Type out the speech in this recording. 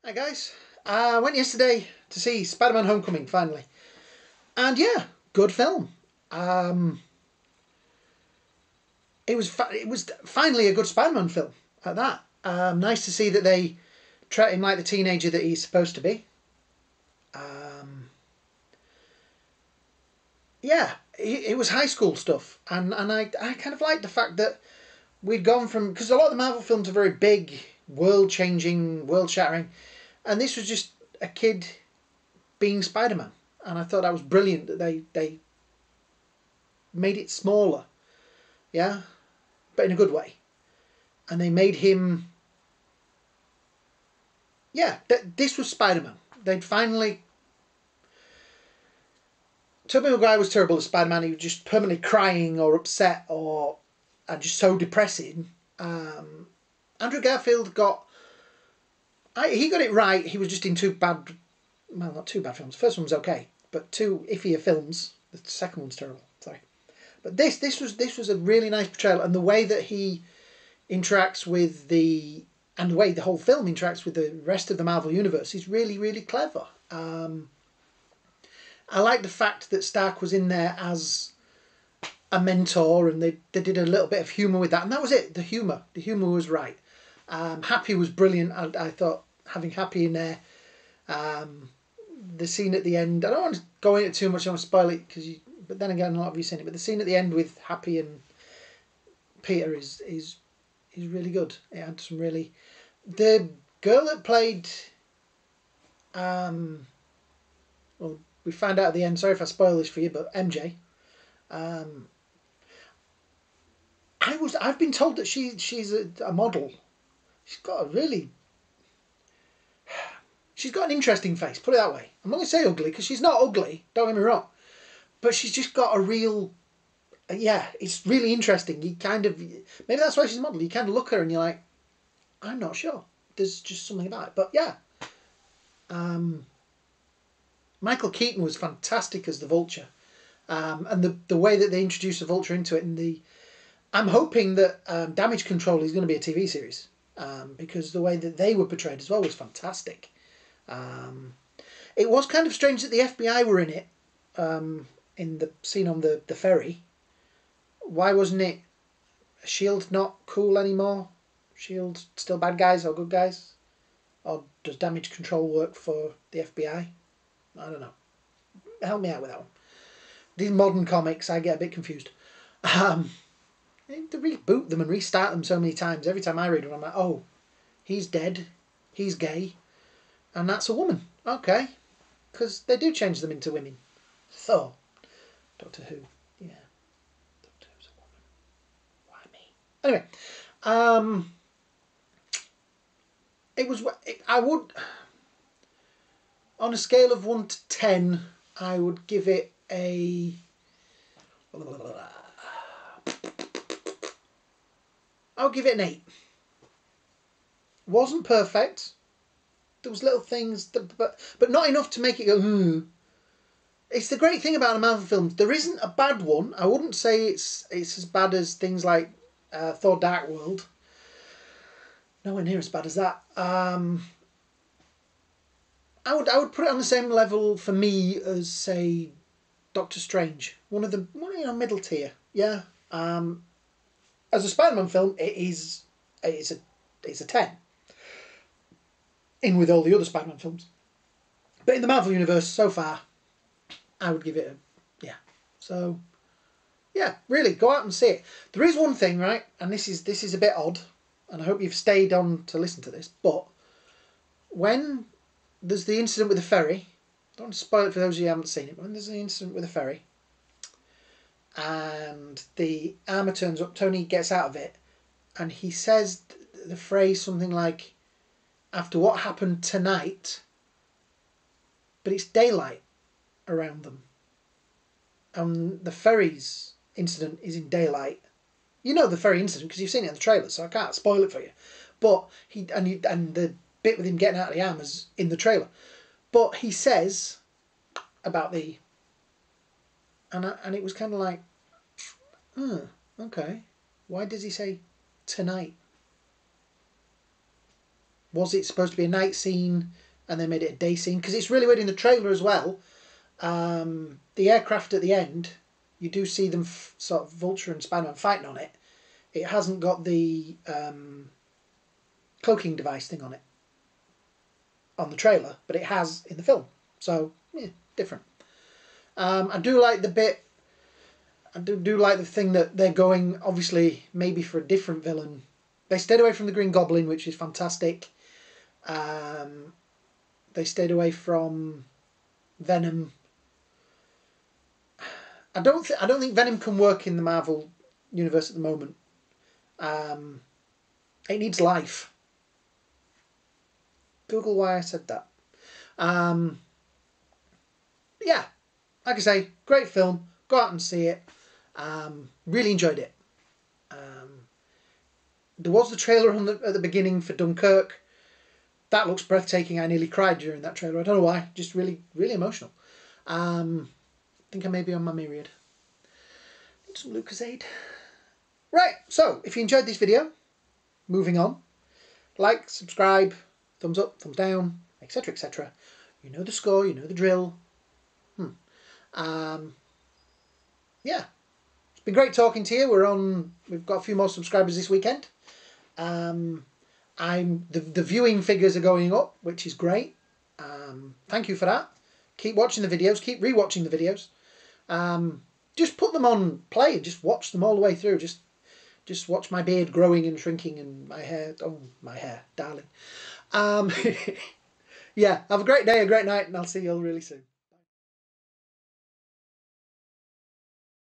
Hi guys, I went yesterday to see Spider-Man Homecoming finally, and yeah, good film. Um, it was finally a good Spider-Man film at that. Nice to see that they treat him like the teenager that he's supposed to be. Um, yeah, it was high school stuff, and I kind of liked the fact that we'd gone from, because a lot of the Marvel films are very big, world-changing, world-shattering, and this was just a kid being Spider-Man, and I thought that was brilliant that they made it smaller, yeah, but in a good way. And they made him, yeah, this was Spider-Man. They'd finally. Tobey Maguire was terrible as Spider-Man. He was just permanently crying or upset or and just so depressing. Andrew Garfield he got it right. He was just in two bad, well, not two bad films. The first one was okay, but two iffier films. The second one's terrible. Sorry, but this was a really nice portrayal, and the way that he interacts with the way the whole film interacts with the rest of the Marvel universe is really, really clever. I like the fact that Stark was in there as a mentor, and they did a little bit of humour with that, and that was it. The humour was right. Happy was brilliant. I thought having Happy in there. The scene at the end. I don't want to go into it too much. I don't want to spoil it but then again, a lot of you seen it. But the scene at the end with Happy and Peter is really good. It had some really. The girl that played, well, we find out at the end. Sorry if I spoil this for you, but MJ. Um, I've been told that she's a model. She's got a really. She's got an interesting face. Put it that way. I'm not going to say ugly because she's not ugly. Don't get me wrong, but she's just got a real. Yeah, it's really interesting. You kind of maybe that's why she's a model. You kind of look at her and you're like, I'm not sure. There's just something about it. But yeah, Michael Keaton was fantastic as the Vulture, and the way that they introduced the Vulture into it, and I'm hoping that Damage Control is going to be a TV series, because the way that they were portrayed as well was fantastic. It was kind of strange that the FBI were in it, in the scene on the ferry. Why wasn't it Shield not cool anymore? Shield still bad guys or good guys? Or does Damage Control work for the FBI? I don't know. Help me out with that one. These modern comics, I get a bit confused. They reboot them and restart them so many times. Every time I read one, I'm like, oh, he's dead, he's gay, and that's a woman. Okay. Because they do change them into women. So, Doctor Who. Yeah. Doctor Who's a woman. Why me? Anyway, I would, on a scale of 1 to 10, I would give it a. I'll give it an 8. Wasn't perfect. There was little things, but not enough to make it go. It's the great thing about the Marvel films. There isn't a bad one. I wouldn't say it's as bad as things like Thor: Dark World. Nowhere near as bad as that. I would put it on the same level for me as, say, Doctor Strange. One of the middle tier. Yeah. As a Spider-Man film, it's a 10. In with all the other Spider-Man films. But in the Marvel universe so far, I would give it a, yeah. So yeah, really go out and see it. There is one thing, right, and this is a bit odd, and I hope you've stayed on to listen to this. But when there's the incident with the ferry, don't want to spoil it for those of you who haven't seen it. But when there's the incident with the ferry, and the armor turns up, Tony gets out of it, and he says the phrase something like, "After what happened tonight," but it's daylight around them. And the ferry's incident is in daylight. You know the ferry incident because you've seen it in the trailer, so I can't spoil it for you. But and the bit with him getting out of the armor's in the trailer. But he says about the, and it was kind of like, okay, why does he say tonight? Was it supposed to be a night scene and they made it a day scene? Because it's really weird in the trailer as well. The aircraft at the end, you do see them sort of Vulture and Spider-Man fighting on it. It hasn't got the cloaking device thing on it on the trailer, but it has in the film. So, yeah, different. I do like the bit. I do like the thing that they're going, obviously, maybe for a different villain. They stayed away from the Green Goblin, which is fantastic. They stayed away from Venom. I don't think Venom can work in the Marvel universe at the moment. It needs life. Google why I said that. Yeah, like I say, great film. Go out and see it. Really enjoyed it. There was the trailer at the beginning for Dunkirk. That looks breathtaking. I nearly cried during that trailer. I don't know why. Just really, really emotional. I think I may be on my myriad. Need some Lucozade. Right, so if you enjoyed this video, moving on. Like, subscribe, thumbs up, thumbs down, etc, etc. You know the score, you know the drill. Yeah, it's been great talking to you. We've got a few more subscribers this weekend. The viewing figures are going up, which is great. Thank you for that. Keep watching the videos, keep rewatching the videos. Just put them on play and just watch them all the way through. Just watch my beard growing and shrinking and my hair. Oh, my hair, darling. Yeah, have a great day, a great night, and I'll see you all really soon.